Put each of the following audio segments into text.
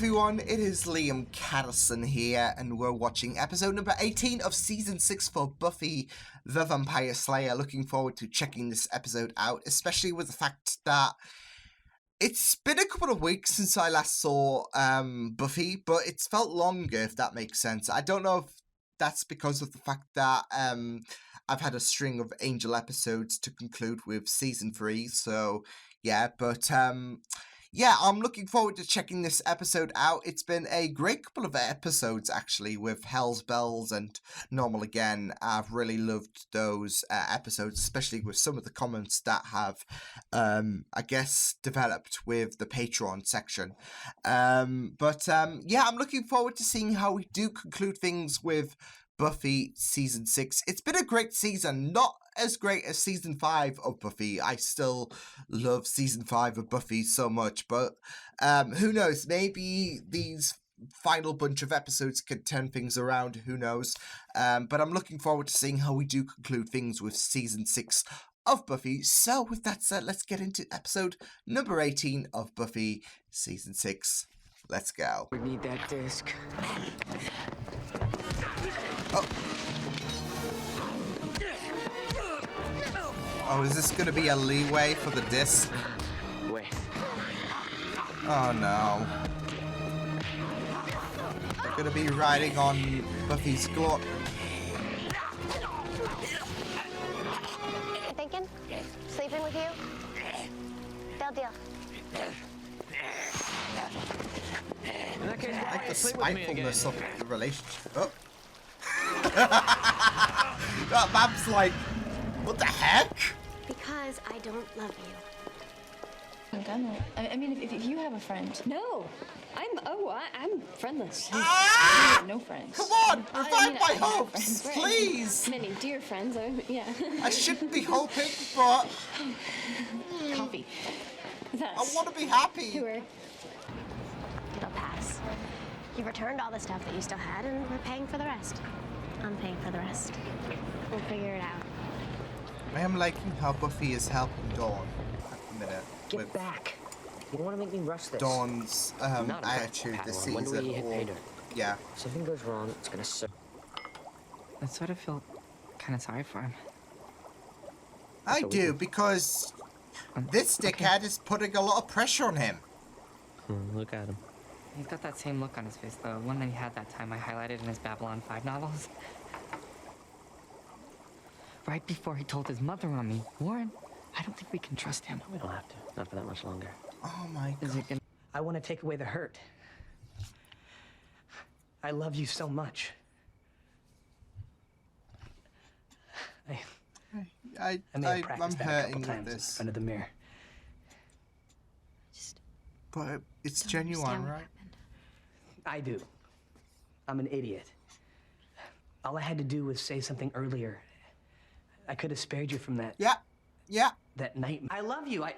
everyone, it is Liam Caddison here, and we're watching episode number 18 of season 6 for Buffy the Vampire Slayer. Looking forward to checking this episode out, especially with the fact that it's been a couple of weeks since I last saw Buffy, but it's felt longer, if that makes sense. I don't know if that's because of the fact that I've had a string of Angel episodes to conclude with season 3, so yeah, but yeah, I'm looking forward to checking this episode out. It's been a great couple of episodes, actually, with Hell's Bells and Normal Again. I've really loved those episodes, especially with some of the comments that have, I guess, developed with the Patreon section. Yeah, I'm looking forward to seeing how we do conclude things with Buffy Season 6. It's been a great season, not as great as Season 5 of Buffy. I still love Season 5 of Buffy so much, but who knows, maybe these final bunch of episodes could turn things around, who knows. But I'm looking forward to seeing how we do conclude things with Season 6 of Buffy. So with that said, let's get into episode number 18 of Buffy Season 6. Let's go. We need that disc. Oh, is this gonna be a leeway for the disc? Wait. Oh no. They're gonna be riding on Buffy's glory. Thinking? Sleeping with you? Deal, deal. I like the spitefulness of the relationship. Oh. That Bab's like, what the heck? Because I don't love you. I'm gonna. I mean, if you have a friend. No, I'm friendless. Ah! No friends. Come on, revive my I have hopes, friends, right? please. Many dear friends. Yeah. I shouldn't be hoping, but Coffee. I want to be happy. Sure. It'll pass. You've returned all the stuff that you still had, and we're paying for the rest. I'm paying for the rest. We'll figure it out. I am liking how Buffy is helping Dawn at the minute. Get with back. You don't want to make me rush this. Dawn's Not a attitude bad this one. When do season. we hit pay dirt? Yeah. If something goes wrong, it's gonna serve. I sort of feel kind of sorry for him. I do, because this dickhead is putting a lot of pressure on him. Look at him. He's got that same look on his face, the one that he had that time I highlighted in his Babylon 5 novels. Right before he told his mother on me. Warren, I don't think we can trust him. We don't have to. Not for that much longer. Oh my Is god. it gonna... I want to take away the hurt. I love you so much. I'm practiced that a couple hurting with times this. in front of the mirror. But it's Don't genuine, understand what right? happened. I do. I'm an idiot. All I had to do was say something earlier. I could have spared you from that. Yeah. Yeah. That night. I love you. I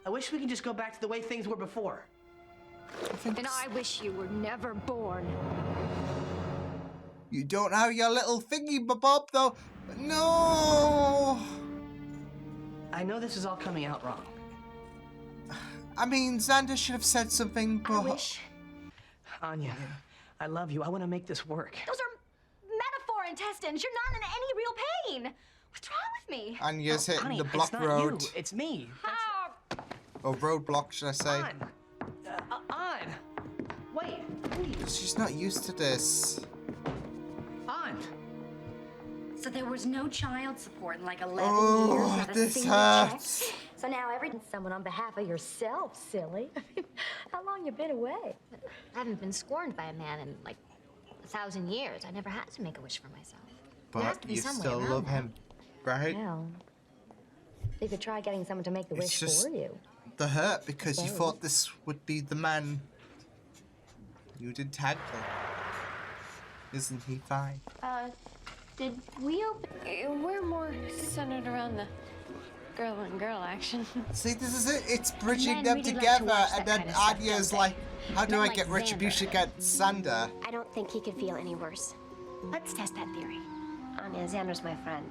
wish we could just go back to the way things were before. And I wish you were never born. You don't have your little thingy bob though. No. I know this is all coming out wrong. I mean, Xander should have said something, but I wish. Anya, I love you. I want to make this work. Those are metaphor intestines. You're not in any real pain. What's wrong with me? Anya's hitting Honey, the block it's not road. you. It's me. Ah, Or roadblock, should I say? On. Wait, please. She's not used to this. On. So there was no child support in like 11 Oh, years, not a this single hurts. check. So now someone on behalf of yourself, silly. How long you been away? I haven't been scorned by a man in like 1,000 years. I never had to make a wish for myself. There has But to be you some way still around love that. him, right? Well, you could try getting someone to make the It's wish just- for you. The hurt because you Sorry. thought this would be the man you did tag with. Isn't he fine? Did we open? we're more centered around the girl on girl action. See, this is it. It's bridging Men them really like to together, watch and that then kind of stuff, Anya's don't like, how do Men I like get Xander. retribution against Sander? I don't think he could feel any worse. Let's test that theory. Anya, Xander's my friend.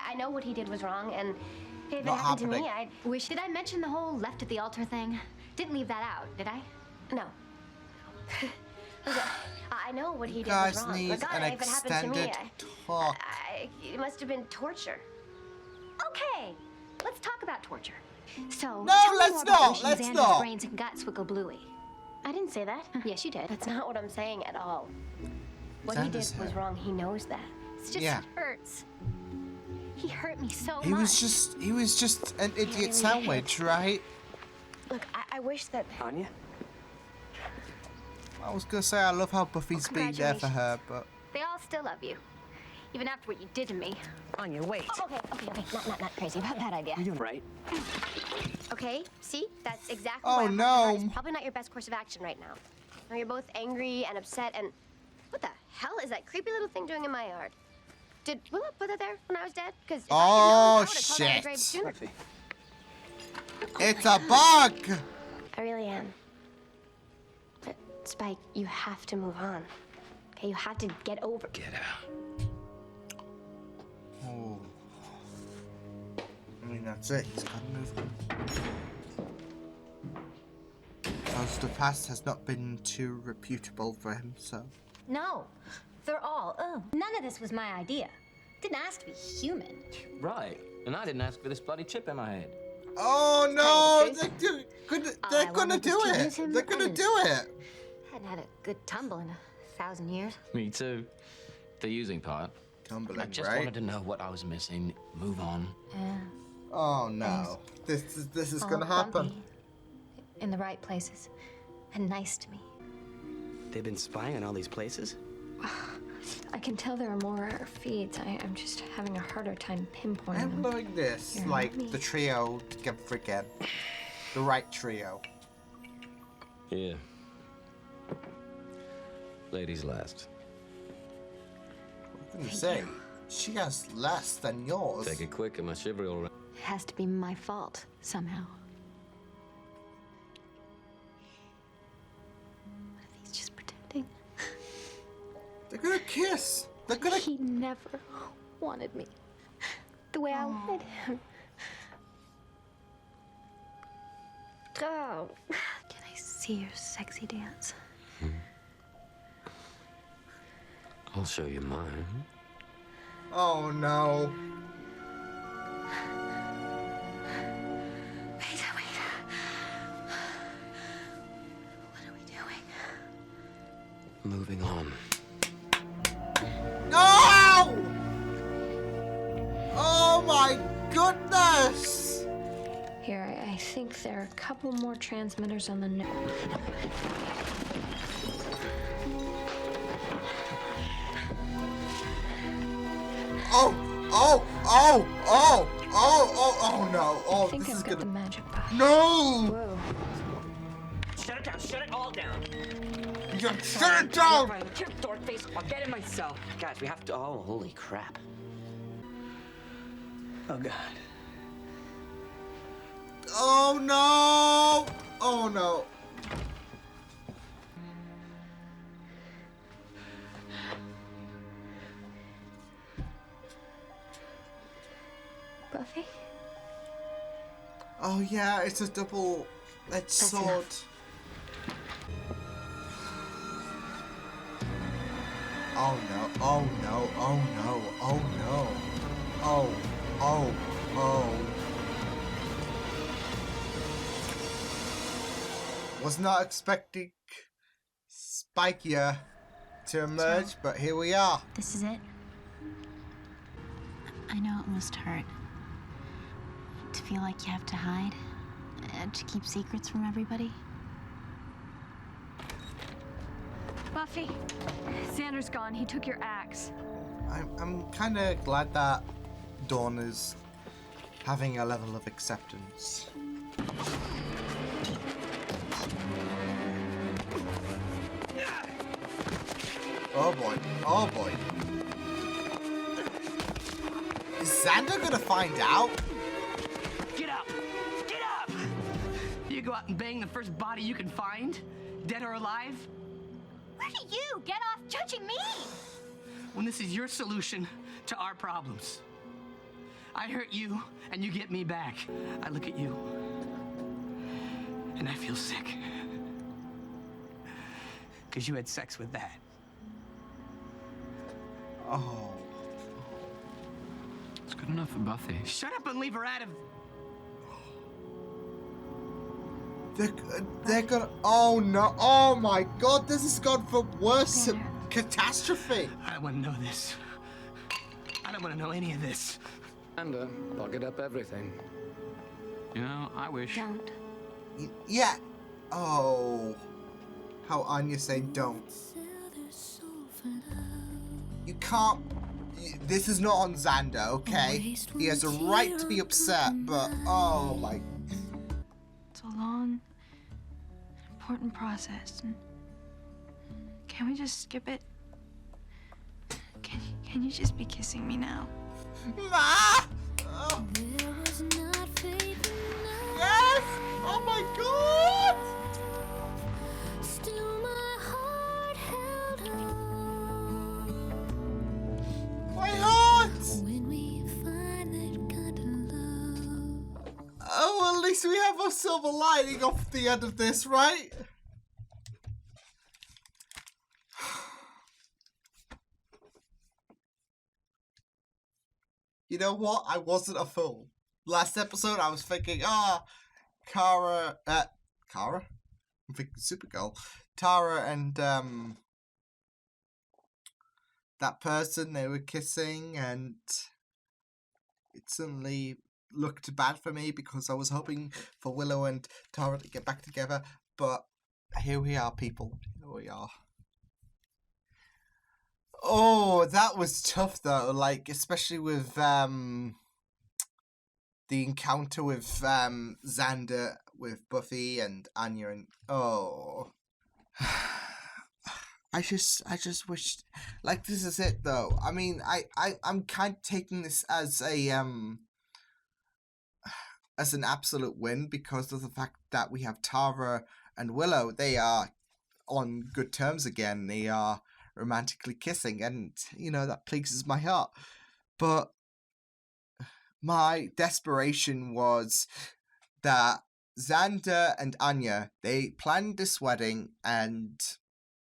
I know what he did was wrong, and if it Not happened to me, happening. I'd wish. Did I mention the whole left at the altar thing? Didn't leave that out, did I? No. I know what he You did guys was wrong. need But God, an if it happened to me, extended talk. it must have been torture. Okay, let's talk about torture. So, No, tell me let's more about not, wishing let's Xander's not. brains and guts would go bluey. I didn't say that. Yes, you did. That's not what I'm saying at all. What he did Xander's was hurt. wrong. He knows that. It just Yeah. hurts. He hurt me so He much. was just an idiot really sandwich, right? Look, I wish that. Anya? I was gonna say I love how Buffy's been there for her, but They all still love you, even after what you did to me. Anya, wait. Okay. Not crazy about that idea. You're doing right. Okay, see? That's exactly Oh, why I'm no. It's probably not your best course of action right now. Now you're both angry and upset and... What the hell is that creepy little thing doing in my yard? Did Willow put that there when I was dead? Because Oh, I would've called out the grave shit. sooner. Buffy. it's a bug! I really am. But, Spike, you have to move on. Okay, you have to get over... Get out. Oh. I mean, that's it. He's got to move on. Because the past has not been too reputable for him, so... No, they're all. Oh, none of this was my idea. Didn't ask to be human. Right. And I didn't ask for this bloody chip in my head. Oh no! Tell you They're I gonna wanted do to it! use him They're gonna and- do it! Hadn't had a good tumble in 1,000 years. Me too. The using part. I Tumbling, just right? wanted to know what I was missing. Move on. Oh no. This is All gonna happen. bumpy, in the right places, and nice to me. They've been spying on all these places? I can tell there are more feeds. I'm just having a harder time pinpointing I'm them. loving this. You're Like, not me. the trio get freaking. The right trio. Yeah. Ladies last. I was gonna say, she has less than yours. Take it quick and my shivery will... It has to be my fault, somehow. What if he's just pretending? They're gonna kiss! They're gonna... He never wanted me the way I wanted him. Oh, can I see your sexy dance? I'll show you mine. Oh no. Wait. What are we doing? Moving on. No! Oh my goodness! Here, I think there are a couple more transmitters on the network. Oh no. Oh, I think this is I've got the gonna... magic box. No! Whoa. Shut it down. Shut it all down. You shut it down! Dork face. I'll get it myself. Guys, we have to... Oh, holy crap. Oh, God. Oh no! Oh no. Buffy? Oh yeah, it's a double-edged sword. Oh no, oh no, oh no, oh no. Oh. Was not expecting Spikier to emerge, but here we are. This is it? I know it must hurt. To feel like you have to hide. And to keep secrets from everybody. Buffy, Xander's gone. He took your axe. I'm kind of glad that Dawn is having a level of acceptance. Oh boy, oh boy. Is Xander gonna find out? Get up! Get up! You go out and bang the first body you can find, dead or alive? Look at you! Get off judging me! When this is your solution to our problems. I hurt you, and you get me back. I look at you, and I feel sick. because you had sex with that. Oh. It's good enough for Buffy. Shut up and leave her out of... They're gonna. Oh no! Oh my God! This has gone from worse to catastrophe. I don't want to know this. I don't want to know any of this. And pocket up everything. You know, I wish. Don't. Yeah. Oh. How Anya said don't. You can't. This is not on Xander, okay? He has a right to be upset, but oh my. It's a long, important process. And can we just skip it? Can you just be kissing me now? Ma! Oh. Yes! Oh my God! My heart! Oh, well, at least we have a silver lining off the end of this, right? You know what? I wasn't a fool. Last episode, I was thinking, Kara? I'm thinking Supergirl. Tara and, that person, they were kissing, and it suddenly looked bad for me because I was hoping for Willow and Tara to get back together, but here we are, people. Here we are. Oh, that was tough though, like, especially with the encounter with Xander with Buffy and Anya, and oh. I just wished, like, this is it though. I mean, I'm kind of taking this as a as an absolute win because of the fact that we have Tara and Willow. They are on good terms again. They are romantically kissing, and you know that pleases my heart. But my desperation was that Xander and Anya, they planned this wedding, and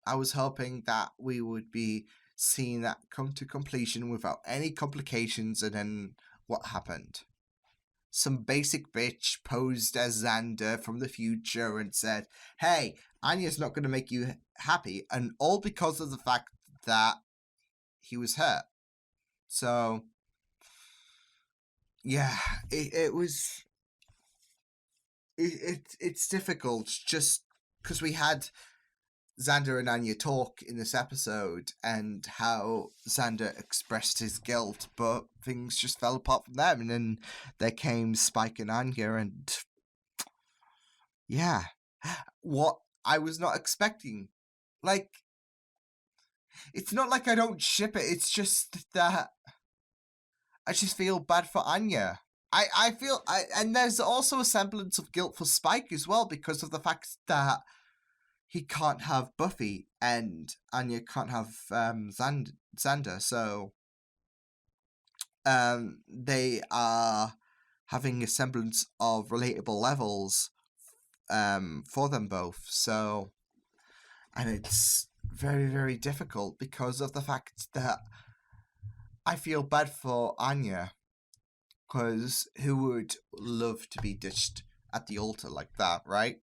I was hoping that we would be seeing that come to completion without any complications, and then what happened? Some basic bitch posed as Xander from the future and said, hey, Anya's not going to make you happy, and all because of the fact that he was hurt. So, yeah, it's difficult just because we had Xander and Anya talk in this episode and how Xander expressed his guilt, but things just fell apart from them, and then there came Spike and Anya, and yeah, what I was not expecting. Like, it's not like I don't ship it, it's just that I just feel bad for Anya. I feel, and there's also a semblance of guilt for Spike as well because of the fact that he can't have Buffy and Anya can't have Xander, so they are having a semblance of relatable levels for them both. So, and it's very, very difficult because of the fact that I feel bad for Anya, because who would love to be ditched at the altar like that, right?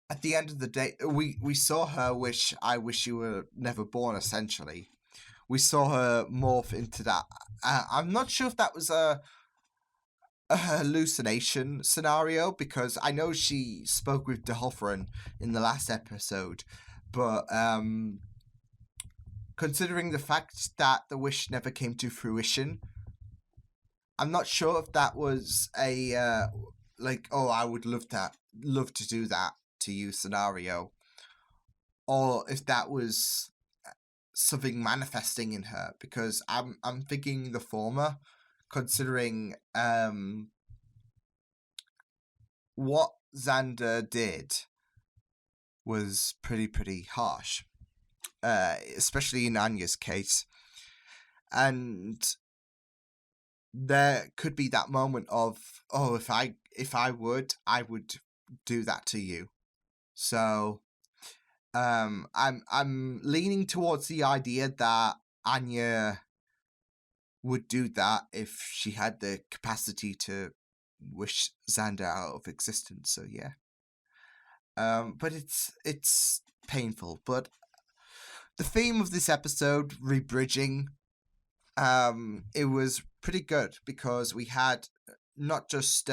At the end of the day, we saw her wish, I wish you were never born, essentially. We saw her morph into that. I'm not sure if that was a hallucination scenario, because I know she spoke with D'Hoffrun in the last episode, but considering the fact that the wish never came to fruition, I'm not sure if that was a like, oh, I would love to do that to you scenario, or if that was something manifesting in her, because I'm thinking the former, considering what Xander did was pretty harsh, especially in Anya's case, and there could be that moment of, oh, if I would do that to you. So I'm leaning towards the idea that Anya would do that if she had the capacity to wish Xander out of existence. So yeah. But it's painful. But the theme of this episode, rebridging, it was pretty good because we had not just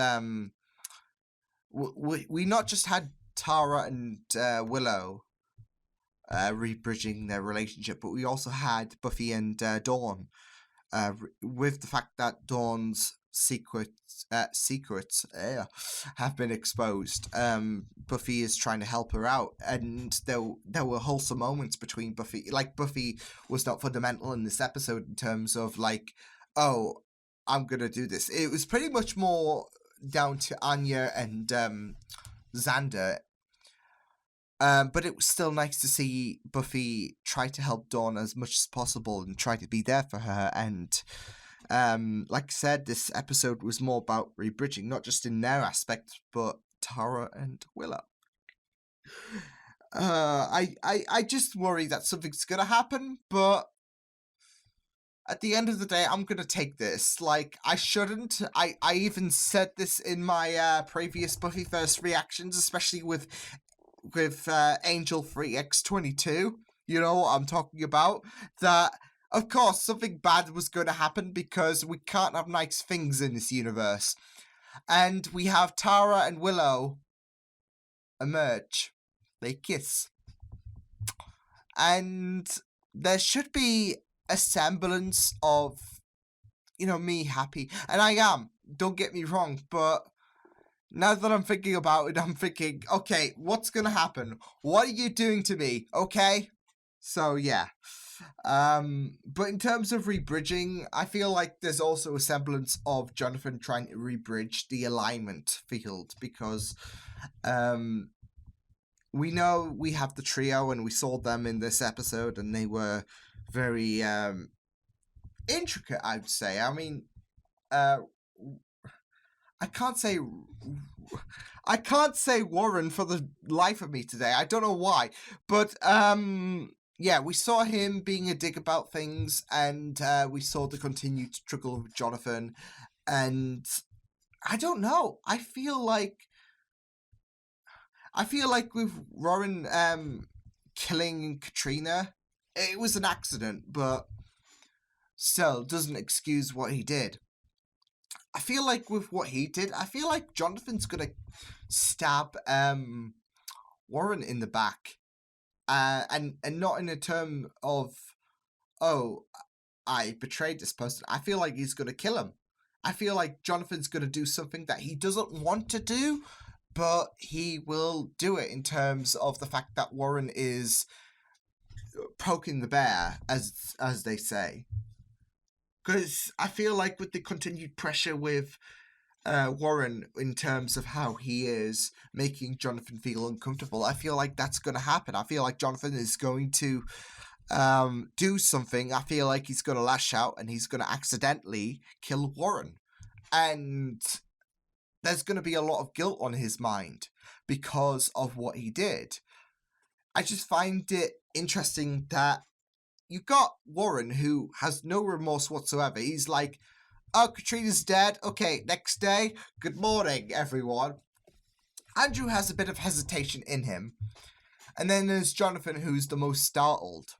we not just had Tara and Willow rebridging their relationship, but we also had Buffy and Dawn, with the fact that Dawn's secrets have been exposed. Buffy is trying to help her out, and there were wholesome moments between Buffy. Like, Buffy was not fundamental in this episode in terms of like, oh, I'm gonna do this. It was pretty much more down to Anya and Xander. But it was still nice to see Buffy try to help Dawn as much as possible and try to be there for her. And like I said, this episode was more about rebridging, not just in their aspect, but Tara and Willow. I just worry that something's gonna happen, but at the end of the day, I'm gonna take this. Like, I shouldn't. I even said this in my previous Buffy First reactions, especially with Angel 3X22, you know what I'm talking about, that of course something bad was going to happen because we can't have nice things in this universe. And we have Tara and Willow emerge. They kiss. And there should be a semblance of, you know, me happy. And I am, don't get me wrong, but now that I'm thinking about it, I'm thinking, okay, what's gonna happen? What are you doing to me? Okay? So, yeah. But in terms of rebridging, I feel like there's also a semblance of Jonathan trying to rebridge the alignment field, because we know we have the trio, and we saw them in this episode, and they were very intricate, I'd say. I mean, I can't say Warren for the life of me today. I don't know why. But, yeah, we saw him being a dick about things, and we saw the continued struggle with Jonathan. And I don't know. I feel like with Warren killing Katrina, it was an accident, but still doesn't excuse what he did. I feel like with what he did, I feel like Jonathan's gonna stab Warren in the back, and not in a term of, oh, I betrayed this person. I feel like he's gonna kill him. I feel like Jonathan's gonna do something that he doesn't want to do, but he will do it in terms of the fact that Warren is poking the bear, as they say. Because I feel like with the continued pressure with Warren in terms of how he is making Jonathan feel uncomfortable, I feel like that's going to happen. I feel like Jonathan is going to do something. I feel like he's going to lash out and he's going to accidentally kill Warren. And there's going to be a lot of guilt on his mind because of what he did. I just find it interesting that you got Warren, who has no remorse whatsoever. He's like, oh, Katrina's dead. Okay, next day. Good morning, everyone. Andrew has a bit of hesitation in him. And then there's Jonathan, who's the most startled.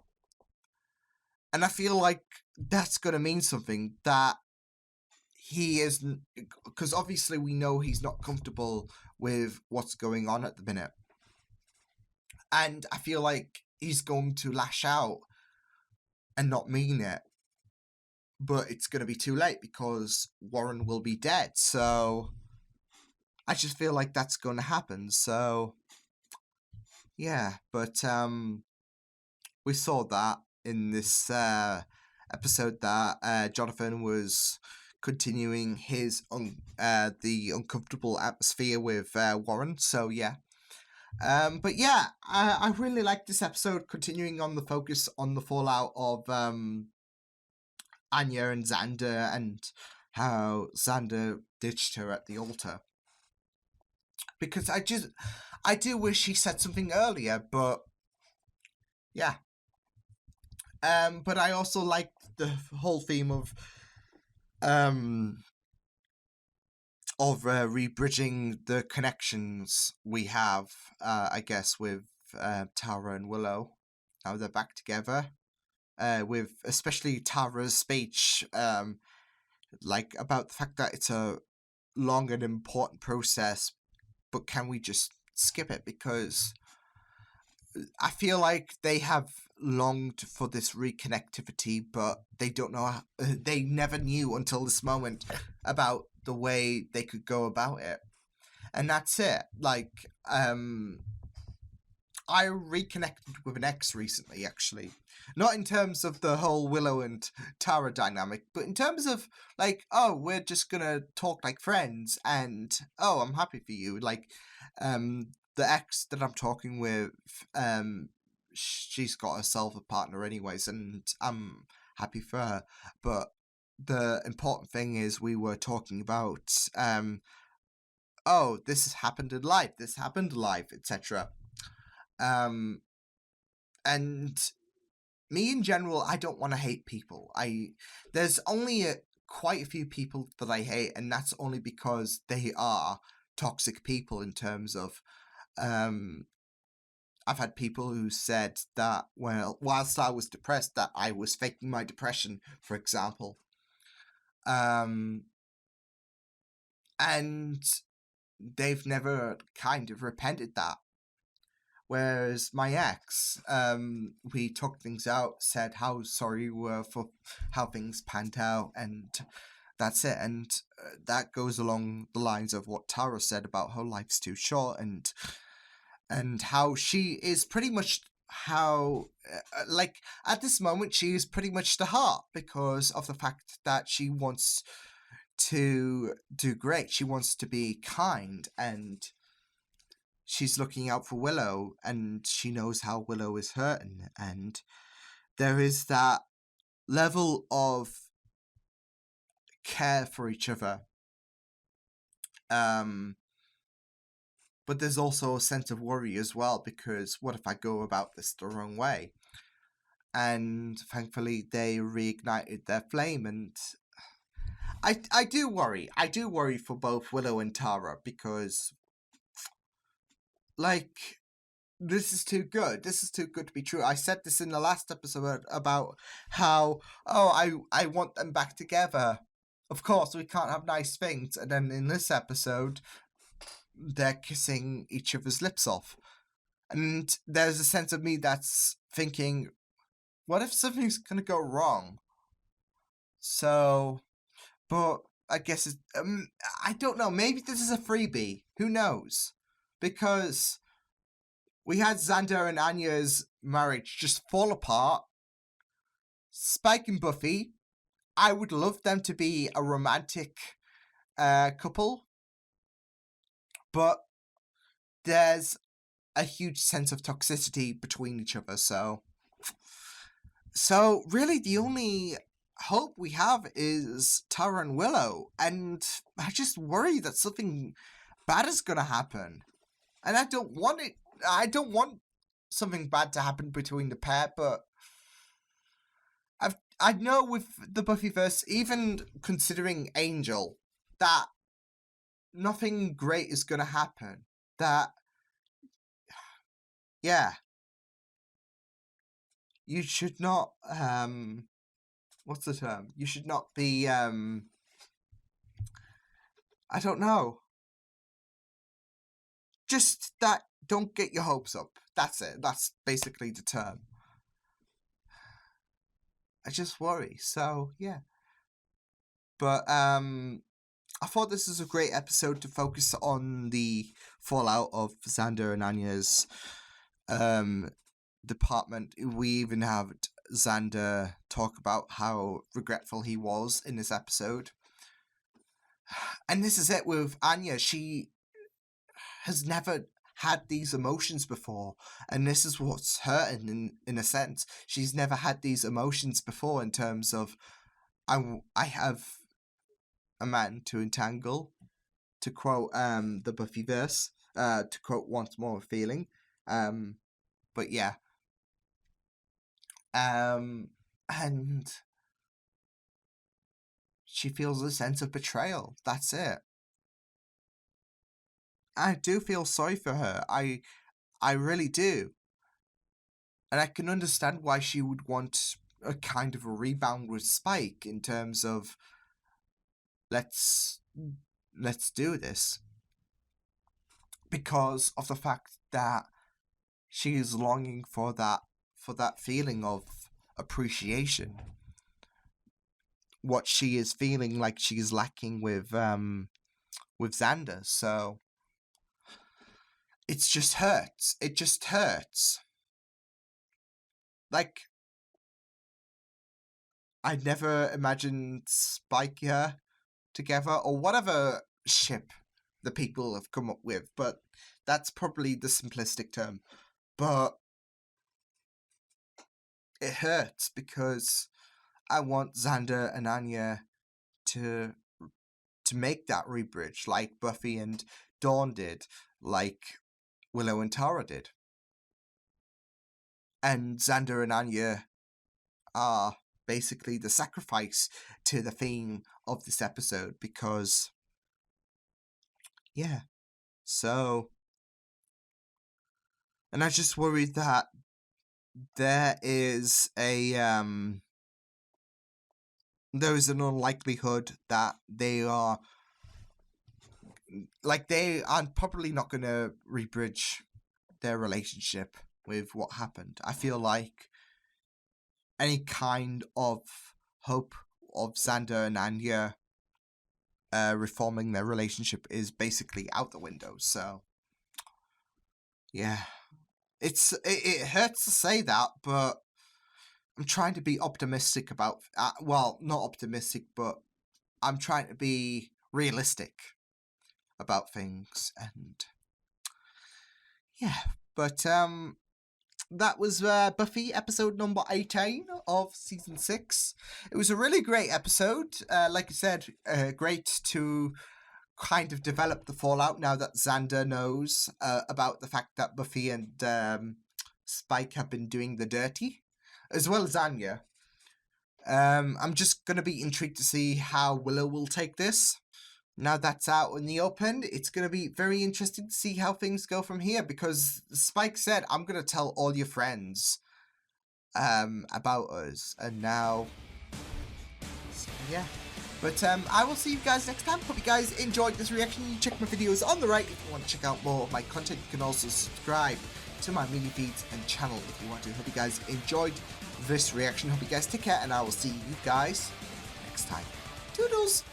And I feel like that's going to mean something, that he isn't... Because obviously we know he's not comfortable with what's going on at the minute. And I feel like he's going to lash out and not mean it, but it's going to be too late because Warren will be dead. So I just feel like that's going to happen. So yeah, but we saw that in this episode that Jonathan was continuing his the uncomfortable atmosphere with Warren. So yeah. But yeah, I really like this episode, continuing on the focus on the fallout of Anya and Xander, and how Xander ditched her at the altar. Because I do wish he said something earlier, but yeah. But I also like the whole theme of rebridging the connections we have, I guess, with Tara and Willow. Now they're back together. With especially Tara's speech, like about the fact that it's a long and important process, but can we just skip it? Because I feel like they have longed for this reconnectivity, but they don't know. They never knew until this moment about the way they could go about it, and that's it. Like, I reconnected with an ex recently, actually. Not in terms of the whole Willow and Tara dynamic, but in terms of, like, oh, we're just gonna talk like friends, and, oh, I'm happy for you. Like, the ex that I'm talking with, she's got herself a partner anyways, and I'm happy for her. But the important thing is we were talking about, oh, this has happened in life, etc. And me in general, I don't want to hate people. There's only quite a few people that I hate, and that's only because they are toxic people in terms of, I've had people who said that, well, whilst I was depressed, that I was faking my depression, for example. And they've never kind of repented that. Whereas my ex, we talked things out, said how sorry we were for how things panned out, and that's it. And that goes along the lines of what Tara said about how life's too short, and how she is pretty much how, like, at this moment, she is pretty much the heart because of the fact that she wants to do great. She wants to be kind, and she's looking out for Willow, and she knows how Willow is hurting, and there is that level of care for each other. But there's also a sense of worry as well, because what if I go about this the wrong way? And thankfully they reignited their flame, and I do worry. I do worry for both Willow and Tara, because, like, this is too good. This is too good to be true. I said this in the last episode about how, oh, I want them back together. Of course, we can't have nice things. And then in this episode, they're kissing each other's lips off. And there's a sense of me that's thinking, what if something's going to go wrong? So, but I guess it's, I don't know. Maybe this is a freebie. Who knows? Because we had Xander and Anya's marriage just fall apart. Spike and Buffy, I would love them to be a romantic couple, but there's a huge sense of toxicity between each other, so really the only hope we have is Tara and Willow, and I just worry that something bad is gonna happen, and I don't want something bad to happen between the pair, but I know with the Buffyverse, even considering Angel, that nothing great is gonna happen. That, yeah, you should not, what's the term? You should not be, I don't know. Just that, don't get your hopes up. That's it. That's basically the term. I just worry. So, yeah. But, I thought this was a great episode to focus on the fallout of Xander and Anya's department. We even have Xander talk about how regretful he was in this episode. And this is it with Anya. She has never had these emotions before, and this is what's hurting in a sense. She's never had these emotions before in terms of, I have a man to entangle, to quote the Buffyverse, to quote once more feeling. But yeah, And she feels a sense of betrayal. That's it. I do feel sorry for her. I really do. And I can understand why she would want a kind of a rebound with Spike in terms of let's do this. Because of the fact that she is longing for that feeling of appreciation. What she is feeling like she is lacking with Xander. So it just hurts. It just hurts. Like, I never imagined Spike here together, or whatever ship the people have come up with, but that's probably the simplistic term. But it hurts because I want Xander and Anya to make that rebridge like Buffy and Dawn did, like Willow and Tara did. And Xander and Anya are basically the sacrifice to the theme of this episode because, yeah. So, and I just worry that there is an unlikelihood that they are probably not going to rebridge their relationship with what happened. I feel like any kind of hope of Xander and Anya reforming their relationship is basically out the window. So, yeah. It hurts to say that, but I'm trying to be optimistic about... well, not optimistic, but I'm trying to be realistic about things. And, yeah. But, that was Buffy episode number 18 of season 6. It was a really great episode. Like I said, great to kind of develop the fallout now that Xander knows about the fact that Buffy and Spike have been doing the dirty, as well as Anya. I'm just going to be intrigued to see how Willow will take this. Now that's out in the open, it's going to be very interesting to see how things go from here, because Spike said, I'm going to tell all your friends about us. And now, so, yeah. But I will see you guys next time. Hope you guys enjoyed this reaction. You check my videos on the right if you want to check out more of my content. You can also subscribe to my mini feeds and channel if you want to. Hope you guys enjoyed this reaction. Hope you guys take care, and I will see you guys next time. Toodles!